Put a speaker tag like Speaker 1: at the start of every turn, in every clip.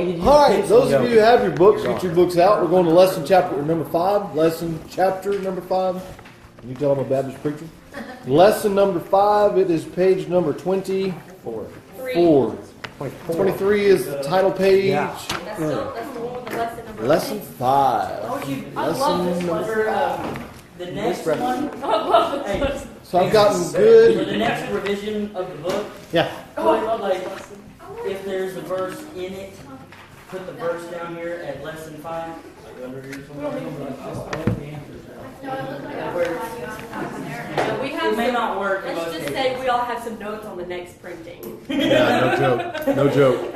Speaker 1: All right, those of you who have your books, get your books out. We're going to lesson chapter number 5. Lesson chapter number 5. Can you tell I'm a Baptist preacher? Lesson number 5. It is page number 24. 23 is the title page.
Speaker 2: Yeah. That's the one with the lesson number
Speaker 1: Lesson 5.
Speaker 2: I love this one.
Speaker 3: The next one.
Speaker 2: I love this one.
Speaker 1: So I've gotten
Speaker 3: For
Speaker 1: good.
Speaker 3: the next revision of the book,
Speaker 1: Yeah.
Speaker 3: like, if there's a verse in it, put the verse down here at lesson 5. Like under here somewhere. It may not work. in
Speaker 2: Let's
Speaker 3: most
Speaker 2: just
Speaker 3: cases.
Speaker 2: say we all have some notes on the next printing.
Speaker 1: Yeah, no joke. No joke.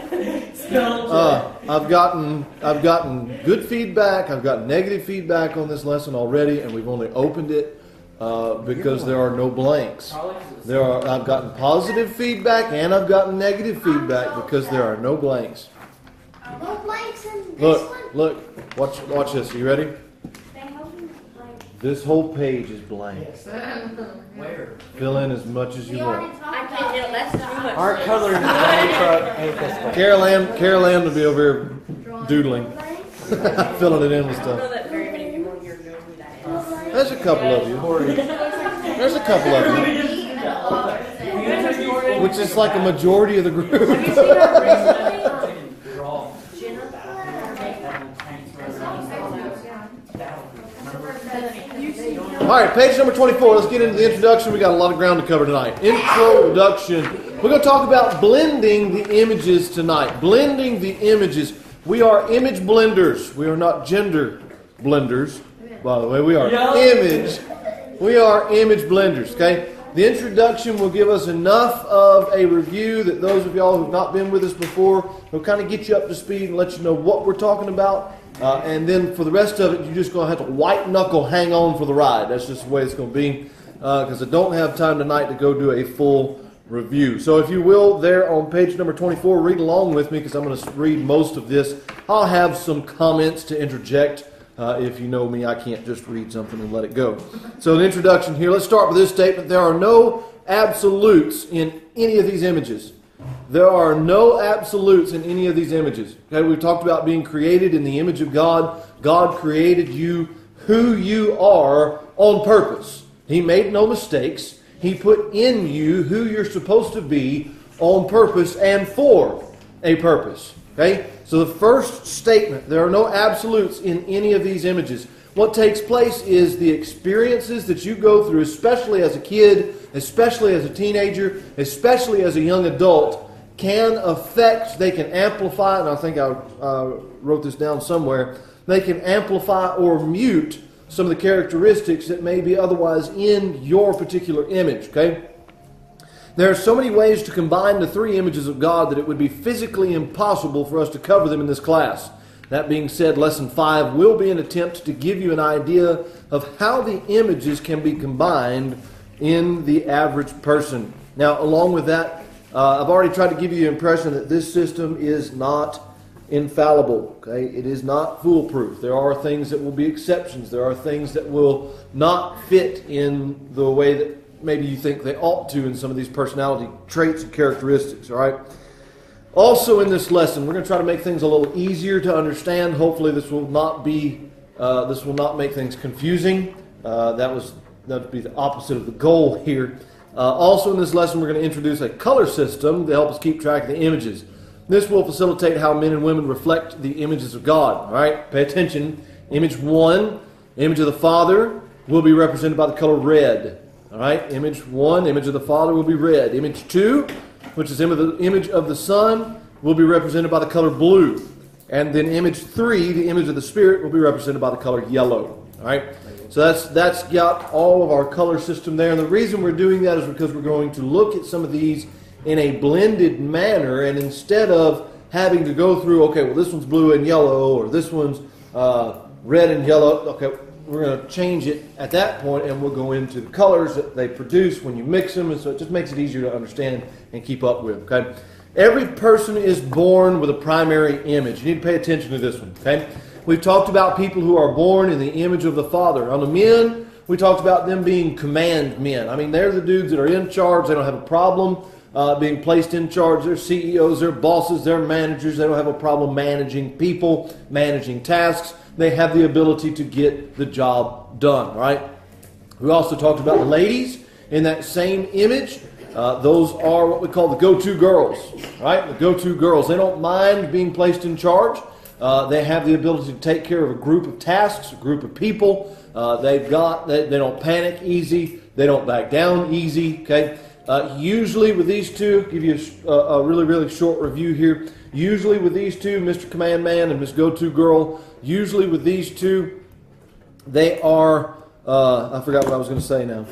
Speaker 1: I've gotten good feedback. I've gotten negative feedback on this lesson already, and we've only opened it because there are no blanks. I've gotten positive feedback and I've gotten negative feedback because there are no blanks.
Speaker 4: No blanks in this one?
Speaker 1: Look. Watch this. Are you ready? This whole page is blank.
Speaker 3: Where?
Speaker 1: Fill in as much as you want.
Speaker 2: I can't get less too much.
Speaker 5: Our color in the truck.
Speaker 1: Carol Ann will be over here doodling, filling it in with
Speaker 2: I don't know
Speaker 1: stuff.
Speaker 2: that very many people here know who that is.
Speaker 1: There's a couple of you. There's a couple of you, which is like a majority of the group. All right, page number 24. Let's get into the introduction. We got a lot of ground to cover tonight. Introduction. We're going to talk about blending the images tonight. Blending the images. We are image blenders. We are not gender blenders. By the way, we are image. We are image blenders. Okay. The introduction will give us enough of a review that those of y'all who have not been with us before will kind of get you up to speed and let you know what we're talking about. And then for the rest of it, you're just going to have to white knuckle hang on for the ride. That's just the way it's going to be because I don't have time tonight to go do a full review. So if you will, there on page number 24, read along with me because I'm going to read most of this. I'll have some comments to interject. If you know me, I can't just read something and let it go. So an introduction here. Let's start with this statement. There are no absolutes in any of these images. There are no absolutes in any of these images. Okay, we've talked about being created in the image of God. God created you who you are on purpose. He made no mistakes. He put in you who you're supposed to be on purpose and for a purpose. Okay? So the first statement, there are no absolutes in any of these images. What takes place is the experiences that you go through, especially as a kid, especially as a teenager, especially as a young adult, can affect, they can amplify, and I think I wrote this down somewhere, they can amplify or mute some of the characteristics that may be otherwise in your particular image, okay? There are so many ways to combine the three images of God that it would be physically impossible for us to cover them in this class. That being said, Lesson 5 will be an attempt to give you an idea of how the images can be combined in the average person. Now, along with that, I've already tried to give you the impression that this system is not infallible. Okay, it is not foolproof. There are things that will be exceptions. There are things that will not fit in the way that maybe you think they ought to in some of these personality traits and characteristics. All right. Also, in this lesson, we're going to try to make things a little easier to understand. Hopefully, this will not make things confusing. That would be the opposite of the goal here. Also in this lesson, we're going to introduce a color system to help us keep track of the images. This will facilitate how men and women reflect the images of God. All right, pay attention. Image 1, image of the Father, will be represented by the color red. All right, image 1, image of the Father will be red. Image 2, which is the image of the Son, will be represented by the color blue. And then image 3, the image of the Spirit, will be represented by the color yellow. All right. So that's got all of our color system there. And the reason we're doing that is because we're going to look at some of these in a blended manner. And instead of having to go through, okay, well, this one's blue and yellow, or this one's red and yellow. Okay, we're going to change it at that point, and we'll go into the colors that they produce when you mix them. And so it just makes it easier to understand and keep up with. Okay. Every person is born with a primary image. You need to pay attention to this one. Okay. We've talked about people who are born in the image of the Father. On the men, we talked about them being command men. I mean, they're the dudes that are in charge. They don't have a problem being placed in charge. They're CEOs, they're bosses, they're managers. They don't have a problem managing people, managing tasks. They have the ability to get the job done, right? We also talked about the ladies in that same image. Those are what we call the go-to girls, right? The go-to girls. They don't mind being placed in charge. They have the ability to take care of a group of tasks, a group of people. They don't panic easy. They don't back down easy, okay? Usually with these two, give you a really, really short review here. Usually with these two, Mr. Command Man and Miss Go-To Girl, usually with these two, they are, I forgot what I was going to say now.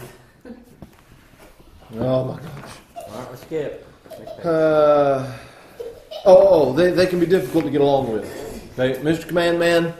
Speaker 1: Oh my gosh.
Speaker 5: All right, let's skip.
Speaker 1: They can be difficult to get along with. Okay, Mr. Command Man,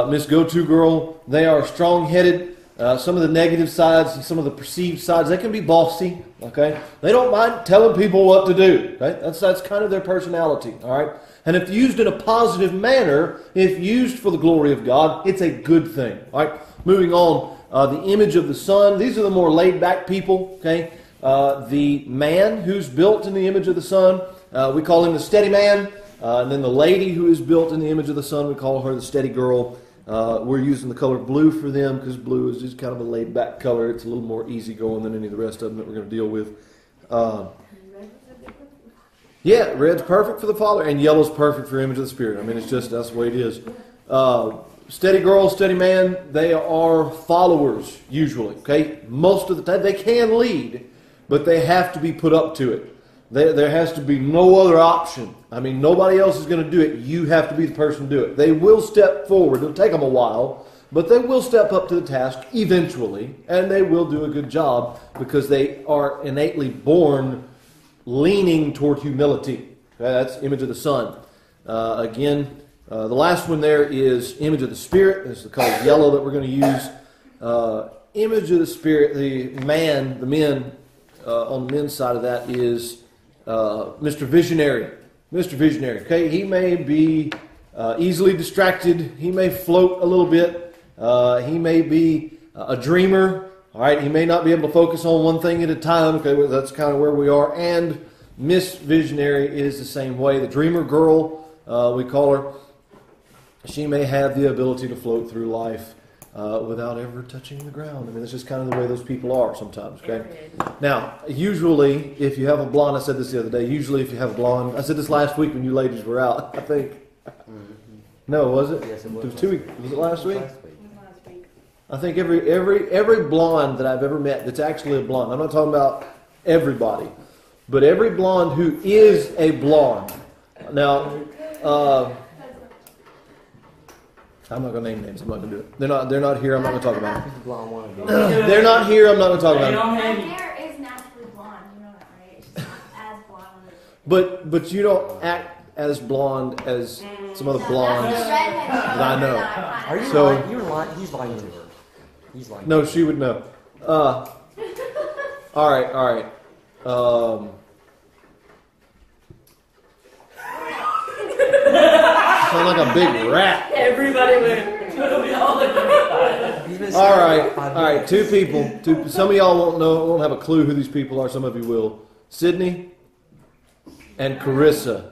Speaker 1: Miss Go-To Girl, they are strong-headed. Some of the negative sides and some of the perceived sides, they can be bossy. Okay, they don't mind telling people what to do. Okay, that's kind of their personality. All right, and if used in a positive manner, if used for the glory of God, it's a good thing. All right, moving on. The image of the Son. These are the more laid-back people. Okay, the man who's built in the image of the Son, we call him the steady man. And then the lady who is built in the image of the Son, we call her the steady girl. We're using the color blue for them because blue is just kind of a laid-back color. It's a little more easygoing than any of the rest of them that we're going to deal with. Red's perfect for the Father, and yellow's perfect for image of the Spirit. I mean, it's just, that's the way it is. Steady girl, steady man, they are followers, usually. Okay, most of the time. They can lead, but they have to be put up to it. There has to be no other option. I mean, nobody else is going to do it. You have to be the person to do it. They will step forward. It'll take them a while, but they will step up to the task eventually, and they will do a good job because they are innately born leaning toward humility. Okay, that's image of the Son. The last one there is image of the Spirit. This is the color yellow that we're going to use. Image of the Spirit, the men on the men's side of that is Mr. Visionary. Mr. Visionary, okay? He may be easily distracted. He may float a little bit. He may be a dreamer. All right, he may not be able to focus on one thing at a time. Okay, well, that's kind of where we are. And Miss Visionary is the same way. The dreamer girl, we call her. She may have the ability to float through life without ever touching the ground. I mean, that's just kind of the way those people are sometimes, okay? Now, usually, if you have a blonde, I said this the other day, usually if you have a blonde, I said this last week when you ladies were out, I think. No, was it?
Speaker 5: Yes, it was.
Speaker 1: It was 2 weeks. Was it last week?
Speaker 5: Last week.
Speaker 1: I think every blonde that I've ever met that's actually a blonde, I'm not talking about everybody, but every blonde who is a blonde. Now, I'm not going to name names. I'm not going to do it. They're not here. I'm not going to talk about
Speaker 5: Who's the blonde one?
Speaker 1: them. They're not here. I'm not going to talk about
Speaker 3: They
Speaker 1: them.
Speaker 3: don't
Speaker 4: My
Speaker 3: have
Speaker 4: hair is naturally blonde, you know that, right? It's just not as blonde.
Speaker 1: But you don't act as blonde as some other blondes that I know.
Speaker 5: Are you
Speaker 1: So-
Speaker 5: lying? You're lying. He's lying to her. He's lying.
Speaker 1: No, she would know. All right. Sound like a big rat.
Speaker 2: Everybody went.
Speaker 5: He's been
Speaker 1: All
Speaker 5: saying
Speaker 1: right.
Speaker 5: for 5
Speaker 1: All right.
Speaker 5: minutes.
Speaker 1: Two people. Some of y'all won't have a clue who these people are. Some of you will. Sydney and Carissa.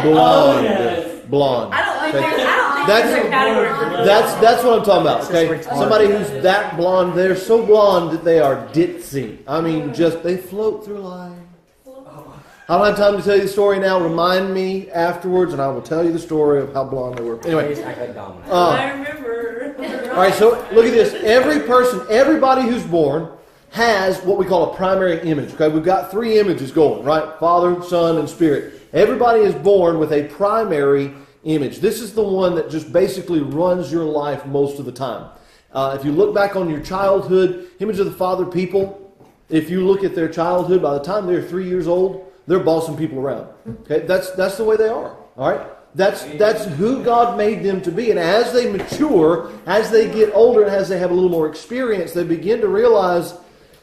Speaker 1: Blonde.
Speaker 3: yes.
Speaker 1: Blonde.
Speaker 2: I don't think
Speaker 1: Okay.
Speaker 2: there's
Speaker 1: That's-
Speaker 2: a category for blue.
Speaker 1: That's what I'm talking about.
Speaker 5: It's
Speaker 1: Okay,
Speaker 5: just retarded.
Speaker 1: somebody who's that blonde, they're so blonde that they are ditzy. I mean, just they float through life. I don't have time to tell you the story now. Remind me afterwards, and I will tell you the story of how blonde they were.
Speaker 5: They
Speaker 1: Anyway,
Speaker 5: just act like dominant.
Speaker 2: I remember.
Speaker 1: all right. So look at this. Everybody who's born has what we call a primary image. Okay, we've got 3 images going, right? Father, Son, and Spirit. Everybody is born with a primary image. This is the one that just basically runs your life most of the time. If you look back on your childhood, image of the Father people, if you look at their childhood, by the time they're 3 years old, they're bossing people around. Okay, that's the way they are. All right, that's who God made them to be. And as they mature, as they get older, and as they have a little more experience, they begin to realize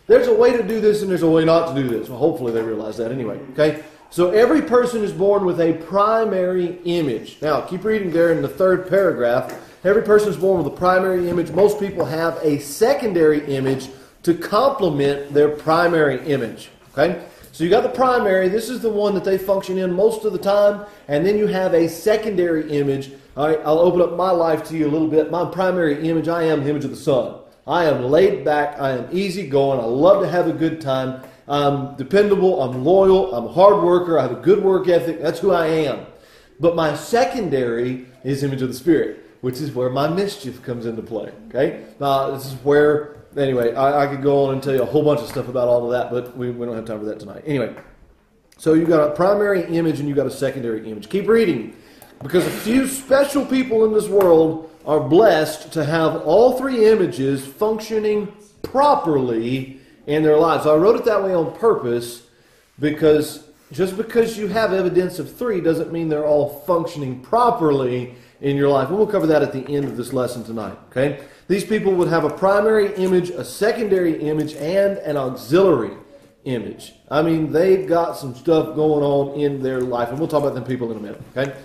Speaker 1: there's a way to do this and there's a way not to do this. Well, hopefully they realize that anyway. Okay, so every person is born with a primary image. Now, keep reading there in the 3rd paragraph. Every person is born with a primary image. Most people have a secondary image to complement their primary image. Okay. So you got the primary. This is the one that they function in most of the time. And then you have a secondary image. All right, I'll open up my life to you a little bit. My primary image, I am the image of the Son. I am laid back. I am easygoing. I love to have a good time. I'm dependable. I'm loyal. I'm a hard worker. I have a good work ethic. That's who I am. But my secondary is image of the Spirit, which is where my mischief comes into play. Okay? This is where, anyway, I could go on and tell you a whole bunch of stuff about all of that, but we don't have time for that tonight. Anyway, so you've got a primary image and you've got a secondary image. Keep reading, because a few special people in this world are blessed to have all three images functioning properly in their lives. So I wrote it that way on purpose, because just because you have evidence of three doesn't mean they're all functioning properly in your life. And we'll cover that at the end of this lesson tonight. Okay? These people would have a primary image, a secondary image, and an auxiliary image. I mean, they've got some stuff going on in their life, and we'll talk about them people in a minute. Okay?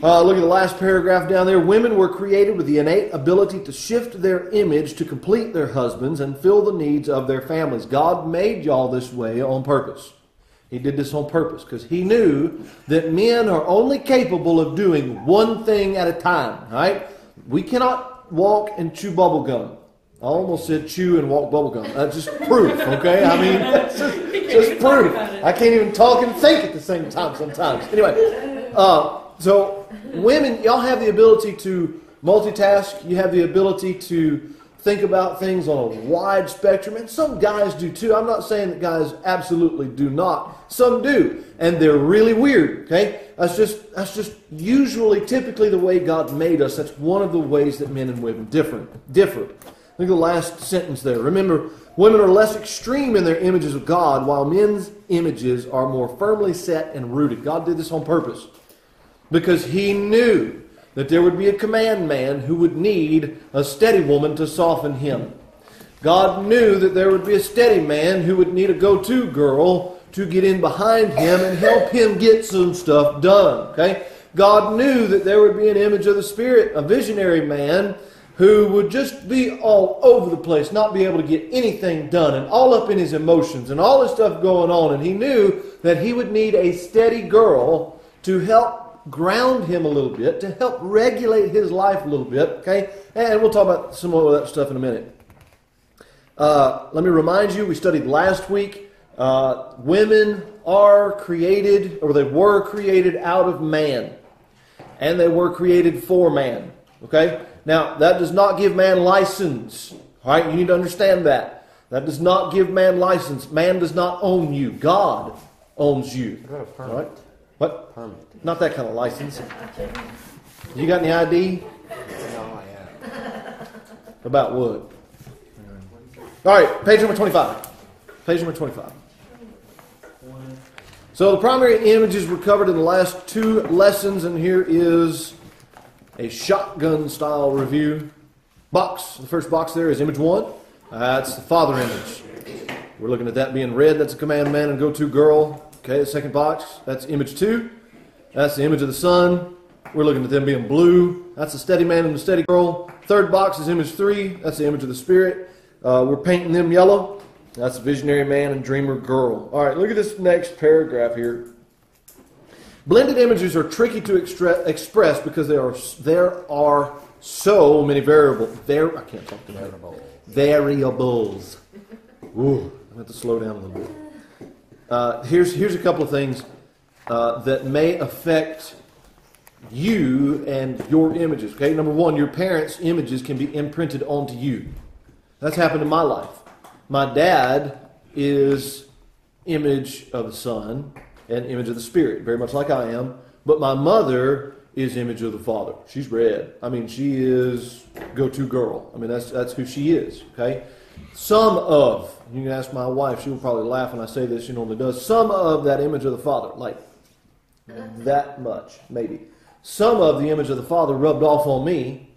Speaker 1: Look at the last paragraph down there. Women were created with the innate ability to shift their image to complete their husbands and fill the needs of their families. God made y'all this way on purpose. He did this on purpose because He knew that men are only capable of doing one thing at a time. Right? We cannot walk and chew bubble gum. I almost said chew and walk bubble gum. That's just proof, okay? I mean, that's just proof. I can't even talk and think at the same time sometimes. Anyway, so women, y'all have the ability to multitask. You have the ability to think about things on a wide spectrum, and some guys do too. I'm not saying that guys absolutely do not. Some do, and they're really weird. Okay, that's just usually, typically the way God made us. That's one of the ways that men and women differ. Look at the last sentence there. Remember, women are less extreme in their images of God, while men's images are more firmly set and rooted. God did this on purpose because He knew that there would be a command man who would need a steady woman to soften him. God knew that there would be a steady man who would need a go-to girl to get in behind him and help him get some stuff done. Okay? God knew that there would be an image of the Spirit, a visionary man who would just be all over the place, not be able to get anything done, and all up in his emotions and all this stuff going on. And He knew that he would need a steady girl to help ground him a little bit, to help regulate his life a little bit, okay? And we'll talk about some more of that stuff in a minute. Let me remind you, we studied last week, women are created, or they were created out of man. And they were created for man, okay? Now, that does not give man license, all right? You need to understand that. That does not give man license. Man does not own you. God owns you, all right? What?
Speaker 5: Permit.
Speaker 1: Not that kind of license. You got any ID?
Speaker 5: No, I have.
Speaker 1: About what? All right, page number 25. Page number 25. So the primary images were covered in the last two lessons, and here is a shotgun-style review. Box. The first box there is image 1. That's the father image. We're looking at that being red. That's a command man and go-to girl. Okay, the second box, that's image 2. That's the image of the Son. We're looking at them being blue. That's the steady man and the steady girl. Third box is image 3. That's the image of the Spirit. We're painting them yellow. That's the visionary man and dreamer girl. All right, look at this next paragraph here. Blended images are tricky to express because there are so many variables. I can't talk tonight. Variables. Ooh, I have to slow down a little bit. Here's a couple of things that may affect you and your images. Okay, number one, your parents' images can be imprinted onto you. That's happened in my life. My dad is image of the Son and image of the Spirit, very much like I am. But my mother is image of the Father. She's red. I mean, she is go-to girl. I mean, that's who she is. Okay. Some of, you can ask my wife, she will probably laugh when I say this, she normally does, some of that image of the Father, like that much, maybe. Some of the image of the Father rubbed off on me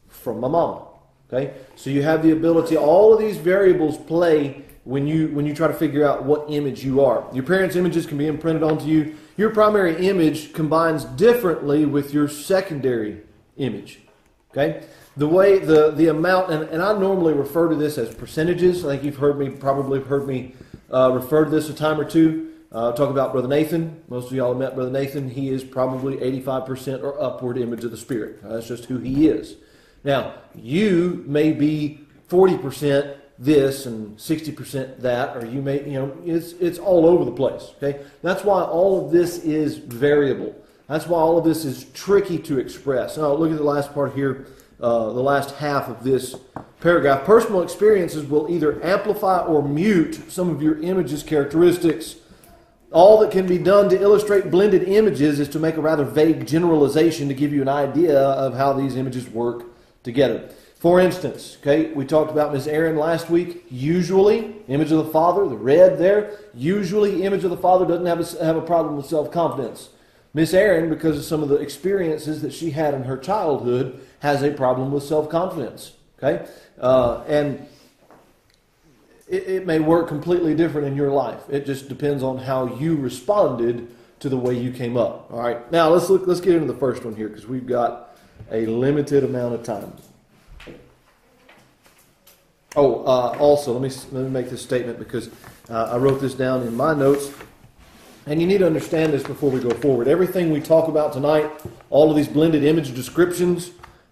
Speaker 1: from my mama. Okay? So you have the ability, all of these variables play when you try to figure out what image you are. Your parents' images can be imprinted onto you. Your primary image combines differently with your secondary image. Okay? the way the amount, and I normally refer to this as percentages. I think you've probably heard me refer to this a time or two. Talk about Brother Nathan. Most of y'all have met Brother Nathan. He is probably 85% or upward image of the Spirit. That's just who he is. Now, you may be 40% this and 60% that, or you may, it's all over the place. Okay, that's why all of this is variable. That's why all of this is tricky to express. Now, look at the last part here, the last half of this paragraph. Personal experiences will either amplify or mute some of your image's characteristics. All that can be done to illustrate blended images is to make a rather vague generalization to give you an idea of how these images work together. For instance, okay, we talked about Ms. Aaron last week. Usually, image of the Father, the red there, usually image of the Father doesn't have a problem with self-confidence. Miss Aaron, because of some of the experiences that she had in her childhood, has a problem with self-confidence. Okay? And it may work completely different in your life. It just depends on how you responded to the way you came up. All right. Now let's get into the first one here because we've got a limited amount of time. Also, let me make this statement because I wrote this down in my notes. And you need to understand this before we go forward. Everything we talk about tonight, all of these blended image descriptions,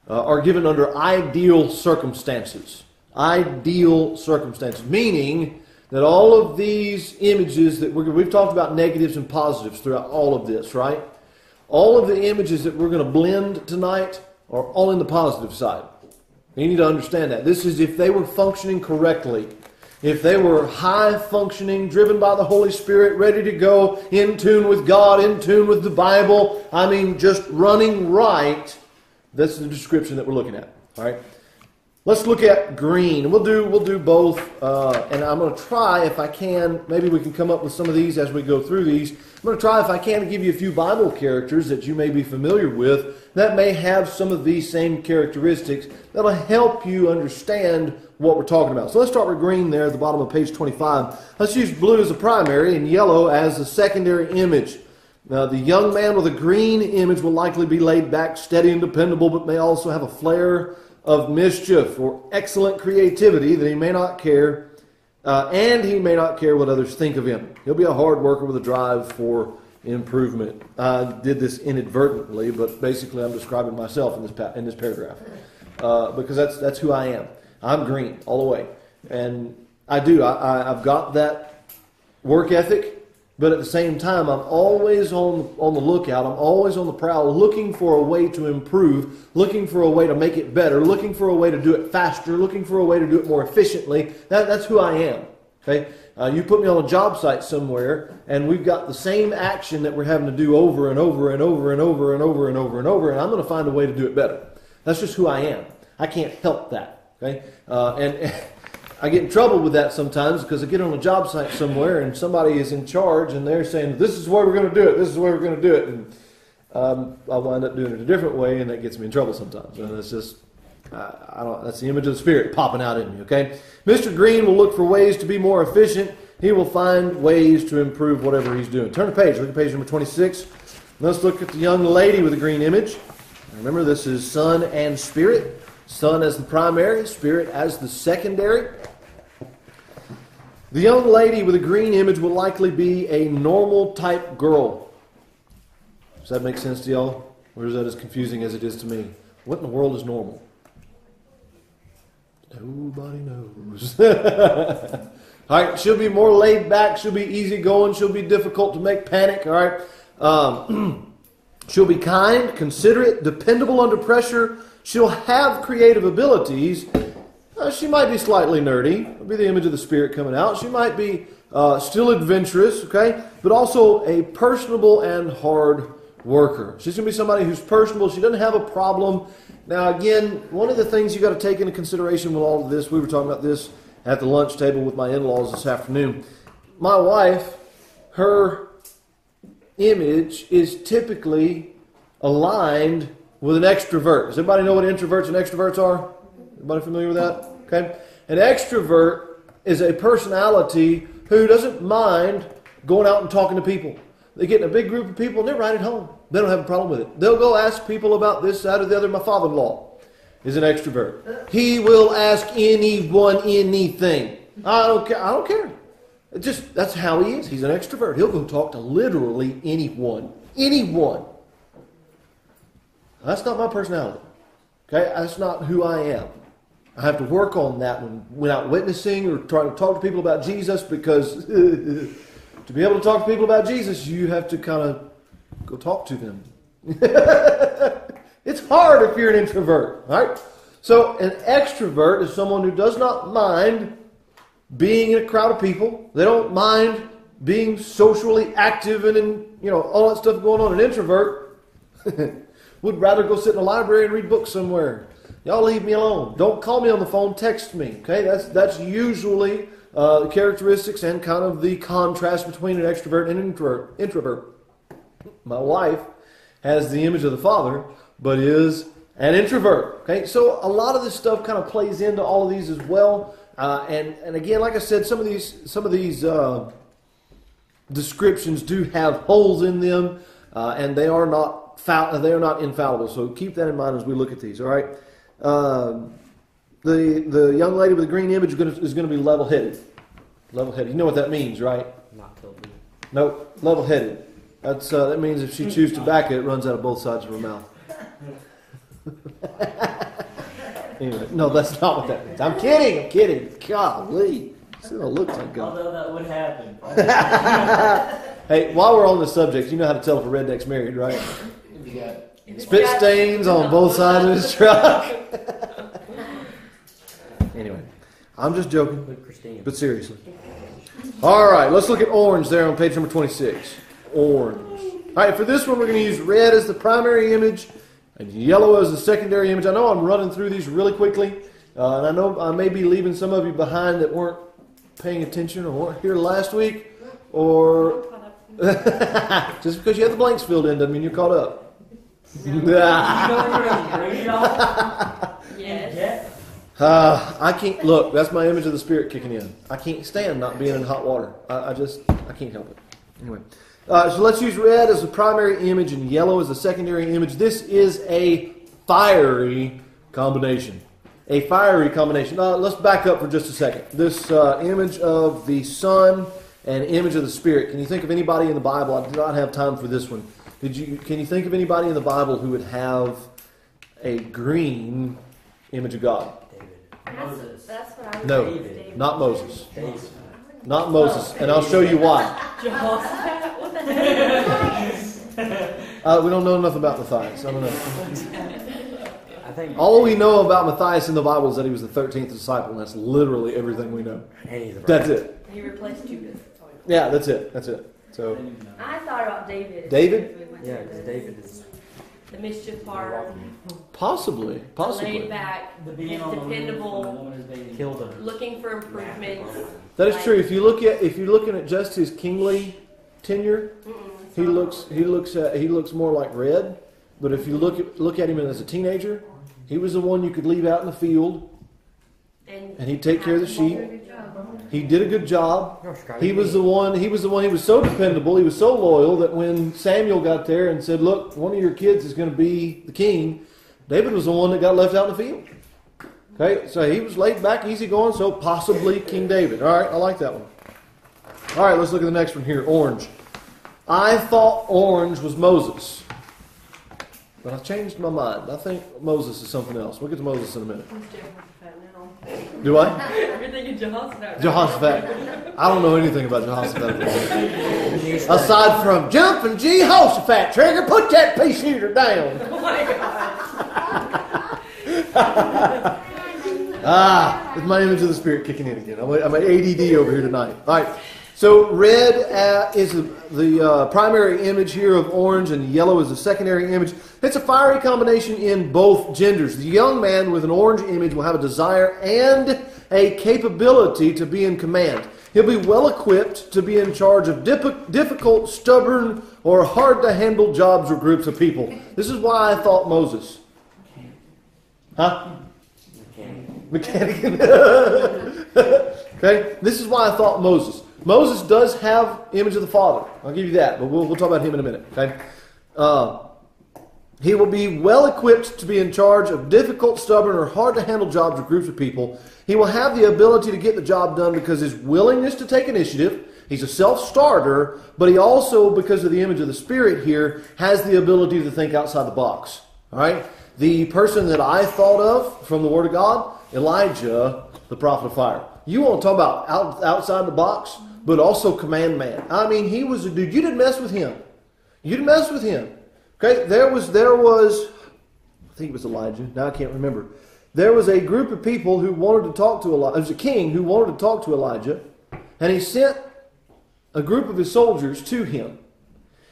Speaker 1: are given under ideal circumstances. Ideal circumstances, meaning that all of these images that we've talked about negatives and positives throughout all of this, right? All of the images that we're going to blend tonight are all in the positive side. You need to understand that. This is if they were functioning correctly. If they were high functioning, driven by the Holy Spirit, ready to go, in tune with God, in tune with the Bible, just running right, that's the description that we're looking at. All right? Let's look at green. We'll do both, and I'm going to try, if I can, maybe we can come up with some of these as we go through these. I'm going to try, if I can, to give you a few Bible characters that you may be familiar with that may have some of these same characteristics that will help you understand what we're talking about. So let's start with green there at the bottom of page 25. Let's use blue as a primary and yellow as the secondary image. Now, the young man with a green image will likely be laid back, steady and dependable, but may also have a flair of mischief or excellent creativity that he may not care, and he may not care what others think of him. He'll be a hard worker with a drive for improvement. I did this inadvertently, but basically I'm describing myself in this paragraph because that's who I am. I'm green all the way, and I've got that work ethic. But at the same time, I'm always on the lookout. I'm always on the prowl, looking for a way to improve, looking for a way to make it better, looking for a way to do it faster, looking for a way to do it more efficiently. That's who I am. Okay, you put me on a job site somewhere, and we've got the same action that we're having to do over and over and over and over and over and over and over, and I'm going to find a way to do it better. That's just who I am. I can't help that. Okay, and I get in trouble with that sometimes because I get on a job site somewhere and somebody is in charge and they're saying, this is the way we're going to do it, this is the way we're going to do it. And I wind up doing it a different way, and that gets me in trouble sometimes. And it's just, that's the image of the Spirit popping out in me, okay? Mr. Green will look for ways to be more efficient. He will find ways to improve whatever he's doing. Turn the page. Look at page number 26. Let's look at the young lady with a green image. Remember, this is Son and Spirit. Son as the primary, Spirit as the secondary. The young lady with a green image will likely be a normal type girl. Does that make sense to y'all? Or is that as confusing as it is to me? What in the world is normal? Nobody knows. All right, she'll be more laid back. She'll be easygoing. She'll be difficult to make panic. All right. She'll be kind, considerate, dependable under pressure. She'll have creative abilities. She might be slightly nerdy. It'll be the image of the Spirit coming out. She might be still adventurous, okay? But also a personable and hard worker. She's going to be somebody who's personable. She doesn't have a problem. Now, again, one of the things you got to take into consideration with all of this, we were talking about this at the lunch table with my in-laws this afternoon. My wife, her image is typically aligned with an extrovert. Does everybody know what introverts and extroverts are? Everybody familiar with that? Okay. An extrovert is a personality who doesn't mind going out and talking to people. They get in a big group of people and they're right at home. They don't have a problem with it. They'll go ask people about this, that, or the other. My father-in-law. is an extrovert. He will ask anyone anything. I don't care. That's how he is. He's an extrovert. He'll go talk to literally anyone. Anyone. That's not my personality. Okay? That's not who I am. I have to work on that when out witnessing or trying to talk to people about Jesus, because to be able to talk to people about Jesus, you have to kind of go talk to them. It's hard if you're an introvert, right? So an extrovert is someone who does not mind being in a crowd of people. They don't mind being socially active and all that stuff going on. An introvert would rather go sit in a library and read books somewhere. Y'all leave me alone. Don't call me on the phone. Text me. Okay, that's usually the characteristics and kind of the contrast between an extrovert and an introvert. My wife has the image of the Father, but is an introvert. Okay, so a lot of this stuff kind of plays into all of these as well. And again, like I said, some of these descriptions do have holes in them, and they are not infallible. So keep that in mind as we look at these. All right. The young lady with the green image is going to be level-headed. Level-headed. You know what that means, right?
Speaker 5: Not guilty.
Speaker 1: Nope. Level-headed. That means if she chews tobacco, it runs out of both sides of her mouth. Anyway, no, that's not what that means. I'm kidding. Golly. See what it looks like.
Speaker 3: Although that would happen.
Speaker 1: Hey, while we're on the subject, you know how to tell if a redneck's married, right? Spit stains on both sides of his truck. Anyway, I'm just joking, but seriously. All right, let's look at orange there on page number 26. Orange. All right, for this one, we're going to use red as the primary image and yellow as the secondary image. I know I'm running through these really quickly, and I know I may be leaving some of you behind that weren't paying attention or weren't here last week, or just because you have the blanks filled in doesn't mean you're caught up.
Speaker 3: Yes.
Speaker 1: I can't look. That's my image of the Spirit kicking in. I can't stand not being in hot water. I can't help it. Anyway, so let's use red as the primary image and yellow as the secondary image. This is a fiery combination. A fiery combination. Let's back up for just a second. This image of the Son and image of the Spirit. Can you think of anybody in the Bible? I do not have time for this one. Can you think of anybody in the Bible who would have a green image of God?
Speaker 3: Moses.
Speaker 4: That's what I was
Speaker 1: No,
Speaker 4: David.
Speaker 1: not Moses.
Speaker 3: David.
Speaker 1: Not Moses. And I'll show you why.
Speaker 4: Jehoshaphat? What the heck?
Speaker 1: We don't know enough about Matthias. I don't know.
Speaker 5: I think
Speaker 1: All we know about Matthias in the Bible is that he was the 13th disciple, and that's literally everything we know. That's it.
Speaker 4: He replaced Judas.
Speaker 1: Yeah, that's it. So,
Speaker 4: I thought about David.
Speaker 1: David?
Speaker 5: Yeah, because David is
Speaker 4: The mischief part.
Speaker 1: possibly.
Speaker 4: Laid back.
Speaker 3: The being on the roof when the
Speaker 4: Dependable.
Speaker 3: woman is bathing.
Speaker 5: killed him.
Speaker 4: Looking for improvements.
Speaker 1: That is true. If you're looking at just his kingly tenure, he looks more like red. But if you look at him as a teenager, he was the one you could leave out in the field, and he'd take care of the sheep. He did a good job. He was the one. He was so dependable. He was so loyal that when Samuel got there and said, "Look, one of your kids is going to be the king," David was the one that got left out in the field. Okay, so he was laid back, easy going. So possibly King David. All right, I like that one. All right, let's look at the next one here. Orange. I thought orange was Moses, but I changed my mind. I think Moses is something else. We'll get to Moses in a minute. Do I?
Speaker 4: Everything in Jehoshaphat.
Speaker 1: Jehoshaphat. I don't know anything about Jehoshaphat. Aside from jumping Jehoshaphat, Trigger, put that pea shooter down.
Speaker 4: Oh my God.
Speaker 1: It's my image of the Spirit kicking in again. I'm ADD over here tonight. All right. So red is the primary image here of orange, and yellow is the secondary image. It's a fiery combination in both genders. The young man with an orange image will have a desire and a capability to be in command. He'll be well equipped to be in charge of difficult, stubborn, or hard-to-handle jobs or groups of people. This is why I thought Moses. Huh? Mechanic. Okay? This is why I thought Moses. Moses does have image of the Father. I'll give you that, but we'll talk about him in a minute. Okay? He will be well equipped to be in charge of difficult, stubborn, or hard to handle jobs or groups of people. He will have the ability to get the job done because his willingness to take initiative. He's a self-starter, but he also, because of the image of the Spirit here, has the ability to think outside the box. All right? The person that I thought of from the Word of God, Elijah, the prophet of fire. You want to talk about outside the box, but also command man. I mean, he was a dude. You didn't mess with him. You didn't mess with him. Okay, there was, I think it was Elijah. Now I can't remember. There was a group of people who wanted to talk to Elijah. There was a king who wanted to talk to Elijah, and he sent a group of his soldiers to him.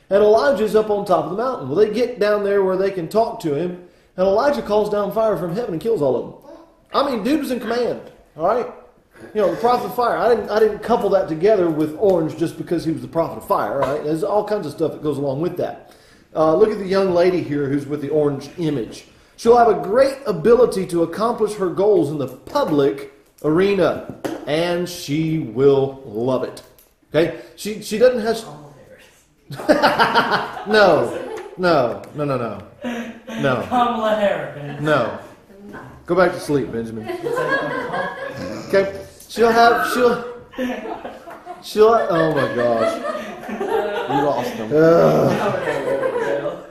Speaker 1: And Elijah's up on top of the mountain. Well, they get down there where they can talk to him, and Elijah calls down fire from heaven and kills all of them. I mean, dude was in command. All right, you know, the prophet of fire. I didn't couple that together with orange just because he was the prophet of fire. All right, there's all kinds of stuff that goes along with that. Look at the young lady here who's with the orange image. She'll have a great ability to accomplish her goals in the public arena, and she will love it. Okay, she doesn't have. No.
Speaker 3: Kamala Harris.
Speaker 1: No. Go back to sleep, Benjamin. Okay, she'll. Oh my gosh,
Speaker 5: You lost them.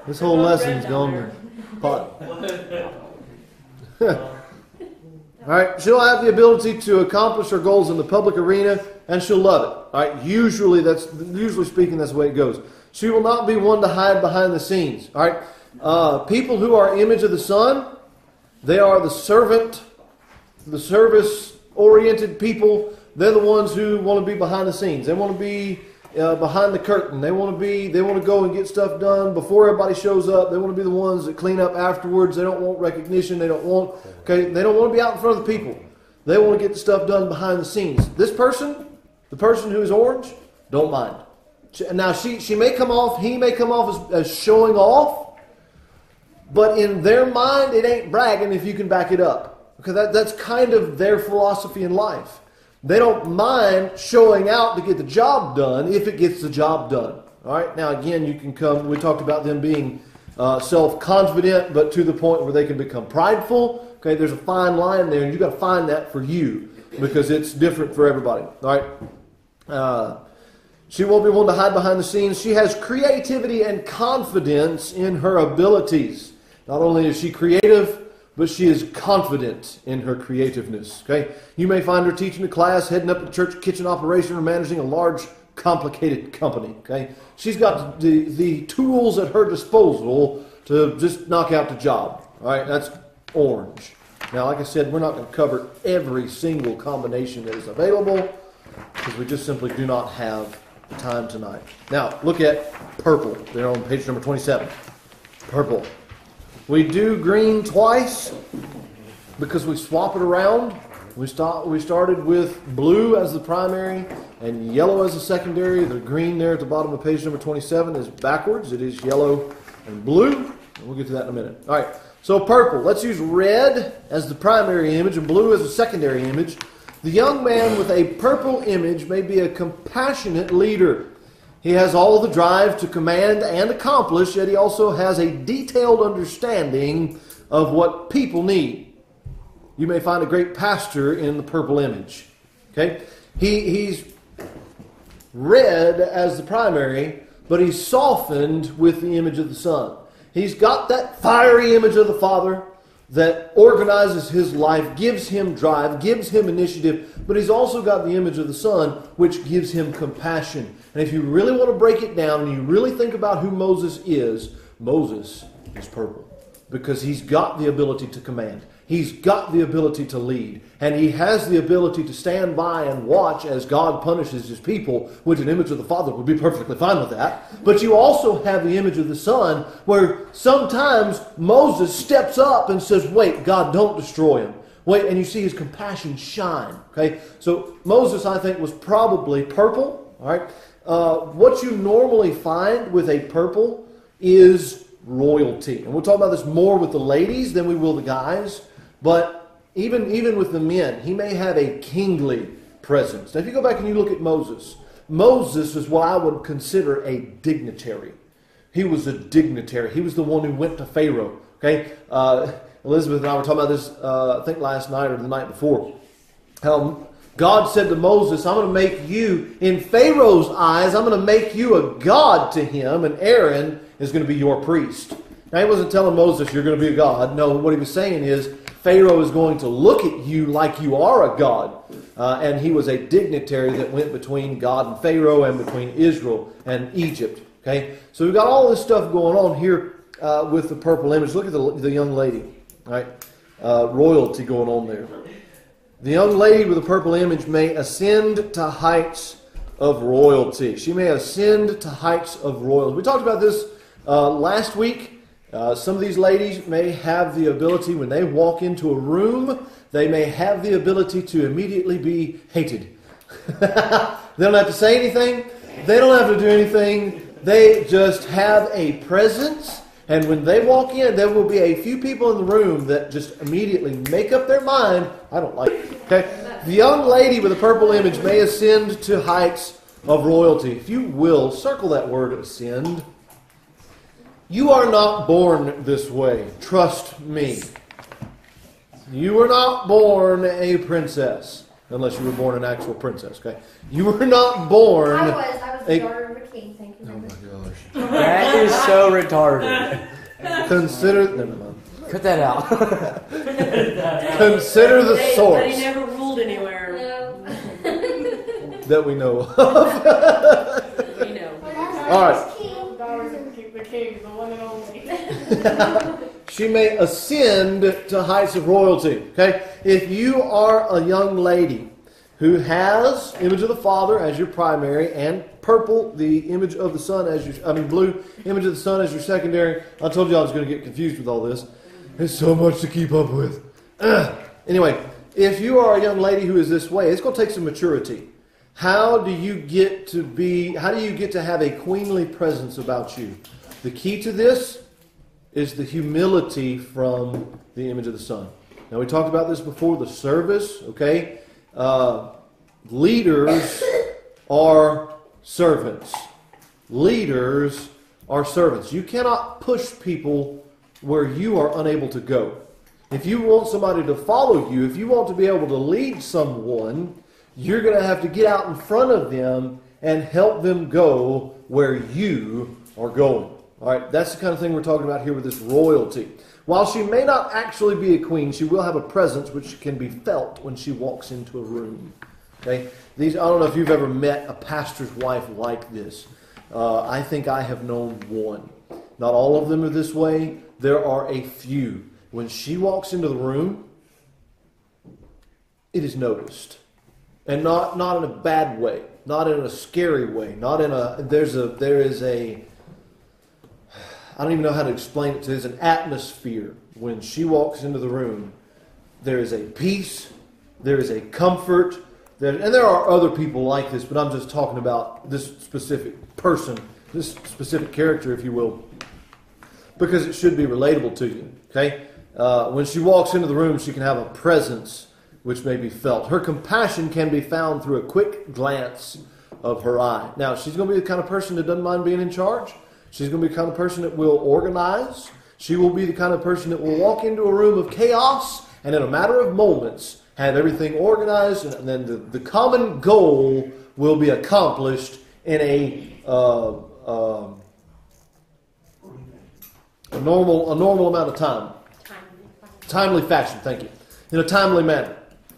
Speaker 1: this whole lesson's gone to pot. All right, she'll have the ability to accomplish her goals in the public arena, and she'll love it. All right, usually speaking, that's the way it goes. She will not be one to hide behind the scenes. All right, people who are image of the Son, they are the service-oriented people. They're the ones who want to be behind the scenes. They want to be behind the curtain. They want to go and get stuff done before everybody shows up. They want to be the ones that clean up afterwards. They don't want recognition. They don't want to be out in front of the people. They want to get the stuff done behind the scenes. This person, the person who is orange, don't mind. Now he may come off as showing off, but in their mind it ain't bragging if you can back it up. Okay, that's kind of their philosophy in life. They don't mind showing out to get the job done if it gets the job done. All right. Now again, we talked about them being self-confident, but to the point where they can become prideful. Okay, there's a fine line there, and you've got to find that for you because it's different for everybody. All right. She won't be one to hide behind the scenes. She has creativity and confidence in her abilities. Not only is she creative, but she is confident in her creativeness. Okay, you may find her teaching a class, heading up a church kitchen operation, or managing a large, complicated company. Okay, she's got the tools at her disposal to just knock out the job. All right, that's orange. Now, like I said, we're not going to cover every single combination that is available because we just simply do not have the time tonight. Now, look at purple. They're on page number 27. Purple. We do green twice because we swap it around. We started with blue as the primary and yellow as the secondary. The green there at the bottom of page number 27 is backwards. It is yellow and blue. And we'll get to that in a minute. All right, so purple. Let's use red as the primary image and blue as the secondary image. The young man with a purple image may be a compassionate leader. He has all the drive to command and accomplish, yet he also has a detailed understanding of what people need. You may find a great pastor in the purple image. Okay, he's red as the primary, but he's softened with the image of the Son. He's got that fiery image of the Father that organizes his life, gives him drive, gives him initiative, but he's also got the image of the Son, which gives him compassion. And if you really want to break it down and you really think about who Moses is purple. Because he's got the ability to command. He's got the ability to lead. And he has the ability to stand by and watch as God punishes his people, which an image of the Father would be perfectly fine with that. But you also have the image of the Son, where sometimes Moses steps up and says, wait, God, don't destroy him. Wait, and you see his compassion shine. Okay, so Moses, I think, was probably purple. All right. What you normally find with a purple is royalty. And we'll talk about this more with the ladies than we will the guys. But even with the men, he may have a kingly presence. Now, if you go back and you look at Moses is what I would consider a dignitary. He was a dignitary. He was the one who went to Pharaoh. Okay, Elizabeth and I were talking about this, I think last night or the night before. How God said to Moses, I'm going to make you, in Pharaoh's eyes, I'm going to make you a god to him, and Aaron is going to be your priest. Now, he wasn't telling Moses, you're going to be a god. No, what he was saying is, Pharaoh is going to look at you like you are a god. And he was a dignitary that went between God and Pharaoh and between Israel and Egypt. Okay, so we've got all this stuff going on here with the purple image. Look at the young lady. All right, royalty going on there. The young lady with the purple image may ascend to heights of royalty. She may ascend to heights of royalty. We talked about this last week. Some of these ladies may have the ability, when they walk into a room, they may have the ability to immediately be hated. They don't have to say anything. They don't have to do anything. They just have a presence. And when they walk in, there will be a few people in the room that just immediately make up their mind, I don't like it. Okay? The young lady with the purple image may ascend to heights of royalty. If you will, circle that word ascend. You are not born this way. Trust me. You were not born a princess. Unless you were born an actual princess, okay? You were not born...
Speaker 4: I was the daughter of a king, thank you.
Speaker 1: Oh my gosh.
Speaker 5: That is so retarded.
Speaker 1: Consider... Never mind.
Speaker 5: Cut that out.
Speaker 1: Consider the
Speaker 2: But he
Speaker 1: source
Speaker 2: never ruled anywhere.
Speaker 4: No.
Speaker 1: that we know of.
Speaker 2: We know.
Speaker 1: All right.
Speaker 2: The king, the one and only.
Speaker 1: She may ascend to heights of royalty. Okay? If you are a young lady who has image of the Father as your primary and purple, the image of the Son as your, blue, image of the Son as your secondary. I told you I was going to get confused with all this. There's so much to keep up with. Anyway, if you are a young lady who is this way, it's going to take some maturity. How do you get to have a queenly presence about you? The key to this is the humility from the image of the Son. Now, we talked about this before, the service, okay? Leaders are servants. Leaders are servants. You cannot push people where you are unable to go. If you want somebody to follow you, if you want to be able to lead someone, you're going to have to get out in front of them and help them go where you are going. All right, that's the kind of thing we're talking about here with this royalty. While she may not actually be a queen, she will have a presence which can be felt when she walks into a room. Okay, I don't know if you've ever met a pastor's wife like this. I think I have known one. Not all of them are this way. There are a few. When she walks into the room, it is noticed. And not in a bad way, not in a scary way, not in a, there is a, I don't even know how to explain it. There's an atmosphere when she walks into the room. There is a peace, there is a comfort, and there are other people like this, but I'm just talking about this specific person, this specific character, if you will, because it should be relatable to you, okay? When she walks into the room, she can have a presence which may be felt. Her compassion can be found through a quick glance of her eye. Now, she's going to be the kind of person that doesn't mind being in charge. She's going to be the kind of person that will organize. She will be the kind of person that will walk into a room of chaos and in a matter of moments have everything organized, and then the common goal will be accomplished in a normal amount of time. Timely fashion, thank you. In a timely manner.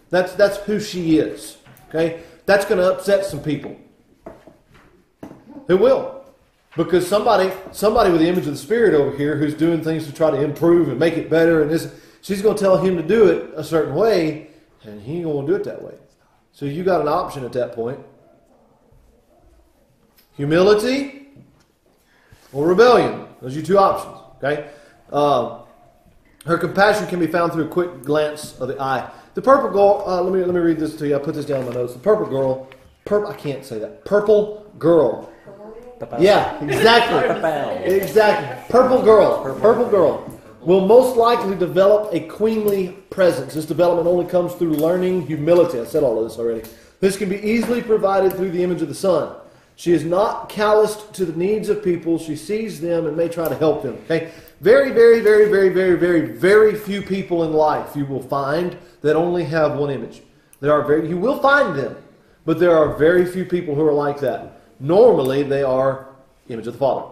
Speaker 1: That's who she is. Okay? That's going to upset some people. It will. Because somebody with the image of the Spirit over here who's doing things to try to improve and make it better, and she's going to tell him to do it a certain way, and he ain't going to do it that way. So you got an option at that point. Humility or rebellion. Those are your two options. Okay? Her compassion can be found through a quick glance of the eye. The purple girl, let me read this to you. I put this down in my notes. The purple girl, I can't say that. Purple girl. Yeah, exactly. Exactly. Purple girl will most likely develop a queenly presence. This development only comes through learning humility. I said all of this already. This can be easily provided through the image of the Son. She is not calloused to the needs of people. She sees them and may try to help them. Okay? Very, very, very, very, very, very, very few people in life you will find that only have one image. You will find them, but there are very few people who are like that. Normally, they are image of the Father.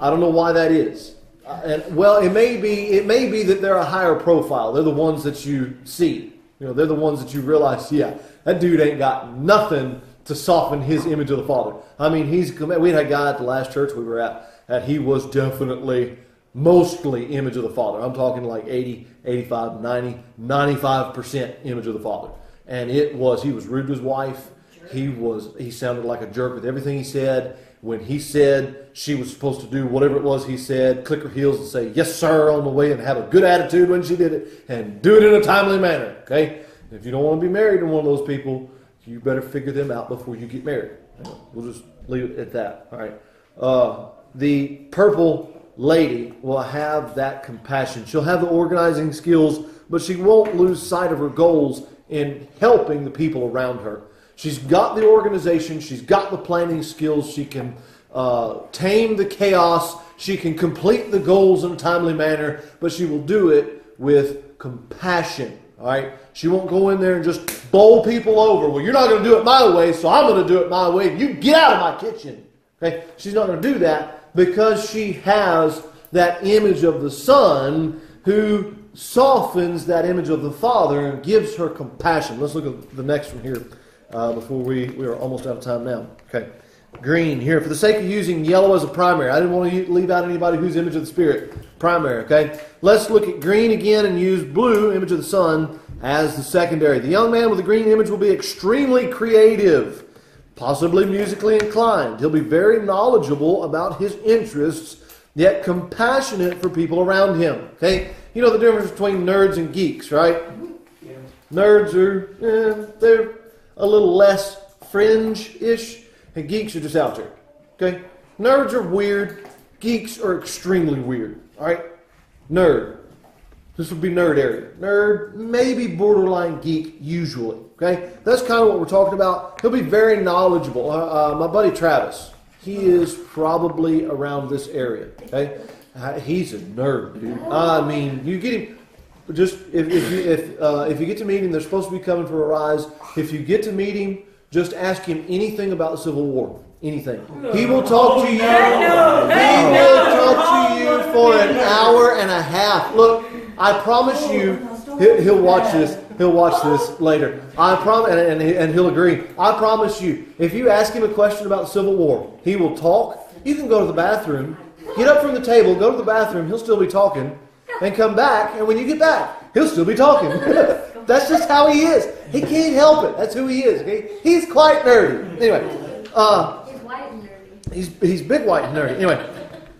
Speaker 1: I don't know why that is. It may be that they're a higher profile. They're the ones that you see. They're the ones that you realize, yeah, that dude ain't got nothing to soften his image of the Father. I mean, we had a guy at the last church we were at, and he was definitely mostly image of the Father. I'm talking like 80, 85, 90, 95% image of the Father. And he was rude to his wife. He sounded like a jerk with everything he said. When he said she was supposed to do whatever it was he said, click her heels and say, yes, sir, on the way, and have a good attitude when she did it, and do it in a timely manner, okay? If you don't want to be married to one of those people, you better figure them out before you get married. We'll just leave it at that, all right? The purple lady will have that compassion. She'll have the organizing skills, but she won't lose sight of her goals in helping the people around her. She's got the organization. She's got the planning skills. She can tame the chaos. She can complete the goals in a timely manner, but she will do it with compassion. All right? She won't go in there and just bowl people over. Well, you're not going to do it my way, so I'm going to do it my way. You get out of my kitchen. Okay? She's not going to do that because she has that image of the Son who softens that image of the Father and gives her compassion. Let's look at the next one here. Before we are almost out of time now. Okay. Green here. For the sake of using yellow as a primary. I didn't want to leave out anybody who's image of the Spirit. Primary. Okay. Let's look at green again and use blue, image of the Son, as the secondary. The young man with the green image will be extremely creative, possibly musically inclined. He'll be very knowledgeable about his interests, yet compassionate for people around him. Okay. You know the difference between nerds and geeks, right?
Speaker 3: Yeah.
Speaker 1: Nerds are, they're a little less fringe-ish, and geeks are just out there. Okay? Nerds are weird. Geeks are extremely weird. All right? Nerd. This would be nerd area. Nerd, maybe borderline geek, usually. Okay? That's kind of what we're talking about. He'll be very knowledgeable. My buddy Travis, he is probably around this area. Okay? He's a nerd, dude. I mean, you get him. Just if you get to meet him, they're supposed to be coming for a rise. If you get to meet him, just ask him anything about the Civil War. Anything. He will talk to you. He will talk to you for an hour and a half. Look, I promise you, he'll watch this. He'll watch this later. I promise, and he'll agree. I promise you, if you ask him a question about the Civil War, he will talk. You can go to the bathroom, get up from the table, go to the bathroom. He'll still be talking. And come back, and when you get back, he'll still be talking. That's just how he is. He can't help it. That's who he is. Okay? He's quite nerdy. Anyway,
Speaker 4: He's white and nerdy.
Speaker 1: he's big, white, and nerdy. Anyway,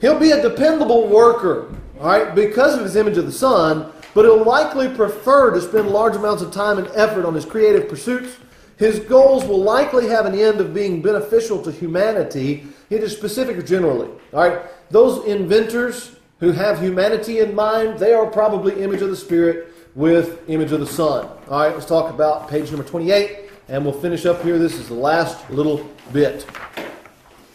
Speaker 1: he'll be a dependable worker, all right, because of his image of the Son, but he'll likely prefer to spend large amounts of time and effort on his creative pursuits. His goals will likely have an end of being beneficial to humanity, either specific or generally. All right, those inventors who have humanity in mind, they are probably image of the Spirit with image of the Son. All right, let's talk about page number 28, and we'll finish up here. This is the last little bit.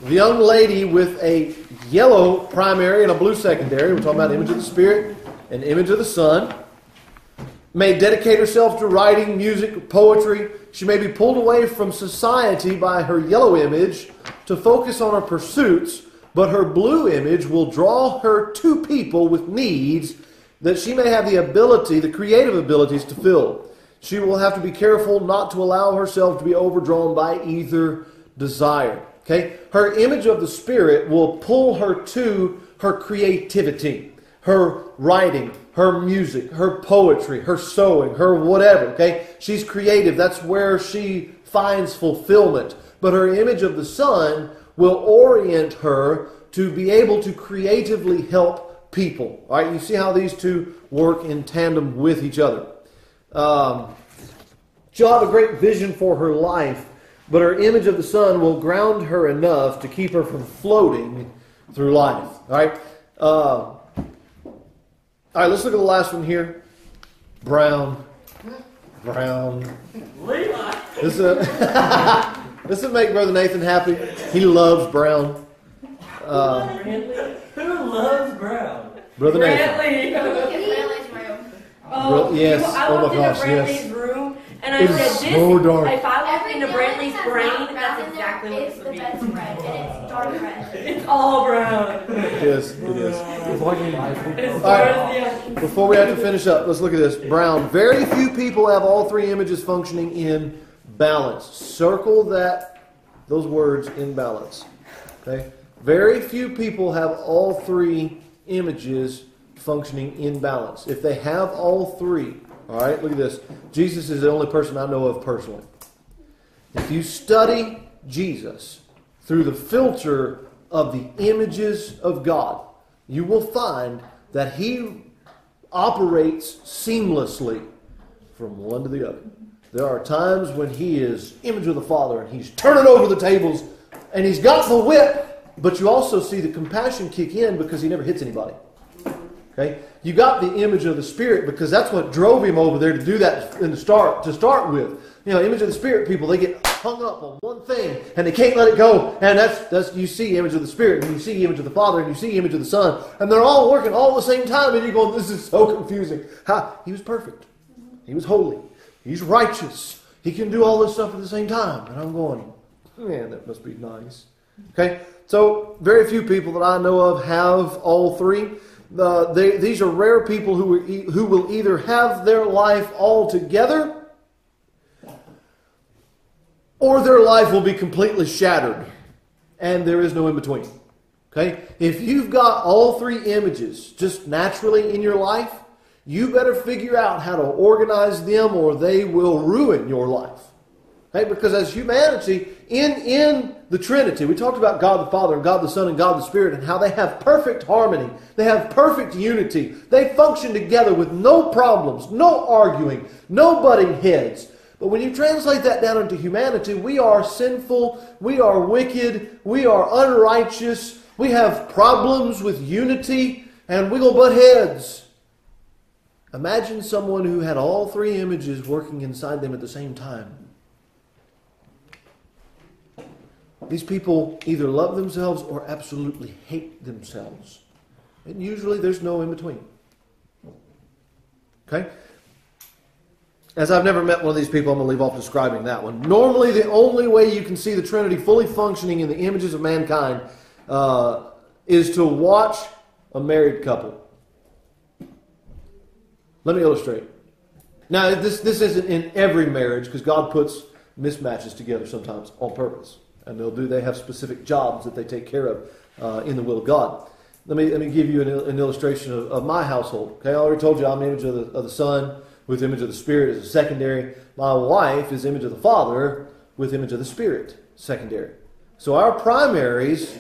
Speaker 1: The young lady with a yellow primary and a blue secondary, we're talking about image of the Spirit and image of the Son, may dedicate herself to writing, music, poetry. She may be pulled away from society by her yellow image to focus on her pursuits, but her blue image will draw her to people with needs that she may have the ability, the creative abilities to fill. She will have to be careful not to allow herself to be overdrawn by either desire. Okay? Her image of the Spirit will pull her to her creativity, her writing, her music, her poetry, her sewing, her whatever. Okay? She's creative. That's where she finds fulfillment. But her image of the Son will orient her to be able to creatively help people. All right, you see how these two work in tandem with each other. She'll have a great vision for her life, but her image of the Son will ground her enough to keep her from floating through life. All right, let's look at the last one here. Brown.
Speaker 3: Levi.
Speaker 1: This is This will make Brother Nathan happy. He loves brown.
Speaker 3: Who loves brown?
Speaker 1: Brother Nathan.
Speaker 2: Brantley.
Speaker 4: Look at Brantley's room.
Speaker 2: Oh,
Speaker 1: Yes.
Speaker 2: I
Speaker 1: Oh my
Speaker 2: walked into
Speaker 1: gosh,
Speaker 2: Brantley's
Speaker 1: yes.
Speaker 2: room and I
Speaker 1: It
Speaker 2: said,
Speaker 1: is so dark.
Speaker 2: if I walked into
Speaker 4: Everything
Speaker 2: Brantley's
Speaker 4: that's
Speaker 2: brain,
Speaker 4: not
Speaker 2: that's
Speaker 4: brown in
Speaker 2: exactly
Speaker 4: there
Speaker 2: what
Speaker 4: is
Speaker 2: it
Speaker 4: the
Speaker 2: would be.
Speaker 4: bed's red, and it's dark red.
Speaker 2: It's all brown.
Speaker 1: It is. It is.
Speaker 2: As
Speaker 1: All
Speaker 2: far
Speaker 1: right.
Speaker 2: as the
Speaker 1: Before we have to finish up, let's look at this. Brown. Very few people have all three images functioning in balance. Circle those words in balance. Okay? Very few people have all three images functioning in balance. If they have all three, all right, look at this. Jesus is the only person I know of personally. If you study Jesus through the filter of the images of God, you will find that he operates seamlessly from one to the other. There are times when he is image of the Father and he's turning over the tables and he's got the whip, but you also see the compassion kick in because he never hits anybody. Okay? You got the image of the Spirit because that's what drove him over there to do that to start with. You know, image of the Spirit people, they get hung up on one thing and they can't let it go. And that's you see image of the Spirit and you see image of the Father and you see image of the Son. And they're all working all at the same time and you go, this is so confusing. He was perfect. He was holy. He's righteous. He can do all this stuff at the same time. And I'm going, man, that must be nice. Okay? So, very few people that I know of have all three. These are rare people who will either have their life all together or their life will be completely shattered. And there is no in between. Okay? If you've got all three images just naturally in your life, you better figure out how to organize them or they will ruin your life. Okay? Because as humanity, in the Trinity, we talked about God the Father and God the Son and God the Spirit and how they have perfect harmony. They have perfect unity. They function together with no problems, no arguing, no butting heads. But when you translate that down into humanity, we are sinful, we are wicked, we are unrighteous, we have problems with unity, and we go butt heads. Imagine someone who had all three images working inside them at the same time. These people either love themselves or absolutely hate themselves. And usually there's no in between. Okay? As I've never met one of these people, I'm going to leave off describing that one. Normally the only way you can see the Trinity fully functioning in the images of mankind is to watch a married couple. Let me illustrate. Now, this isn't in every marriage because God puts mismatches together sometimes on purpose. And they have specific jobs that they take care of in the will of God. Let me give you an illustration of my household. Okay, I already told you I'm image of the Son with image of the Spirit as a secondary. My wife is image of the Father with image of the Spirit secondary. So our primaries,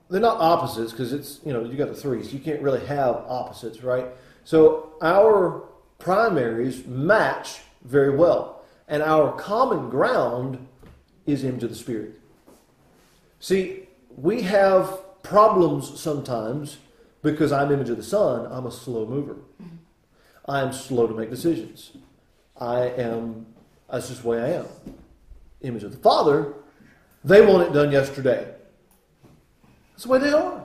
Speaker 1: they're not opposites because it's, you got the three, so you can't really have opposites, right? So our primaries match very well. And our common ground is image of the Spirit. See, we have problems sometimes because I'm image of the Son. I'm a slow mover. I'm slow to make decisions. That's just the way I am. Image of the Father, they want it done yesterday. That's the way they are.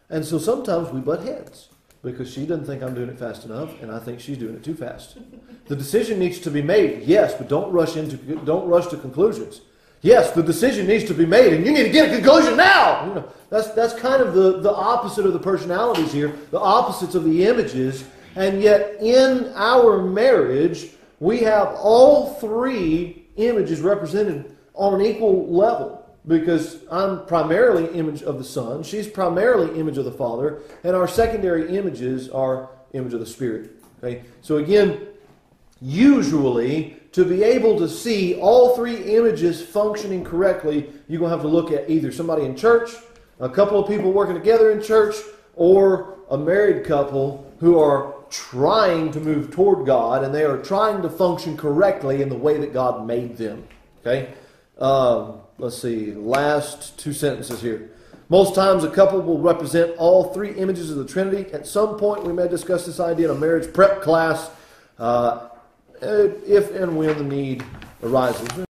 Speaker 1: And so sometimes we butt heads because she doesn't think I'm doing it fast enough and I think she's doing it too fast. The decision needs to be made, yes, but don't rush to conclusions. Yes, the decision needs to be made, and you need to get a conclusion now. That's kind of the opposite of the personalities here, the opposites of the images, and yet in our marriage, we have all three images represented on an equal level. Because I'm primarily image of the Son, she's primarily image of the Father, and our secondary images are image of the Spirit. Okay? So again, usually, to be able to see all three images functioning correctly, you're going to have to look at either somebody in church, a couple of people working together in church, or a married couple who are trying to move toward God, and they are trying to function correctly in the way that God made them. Okay? Let's see, last two sentences here. Most times a couple will represent all three images of the Trinity. At some point we may discuss this idea in a marriage prep class if and when the need arises.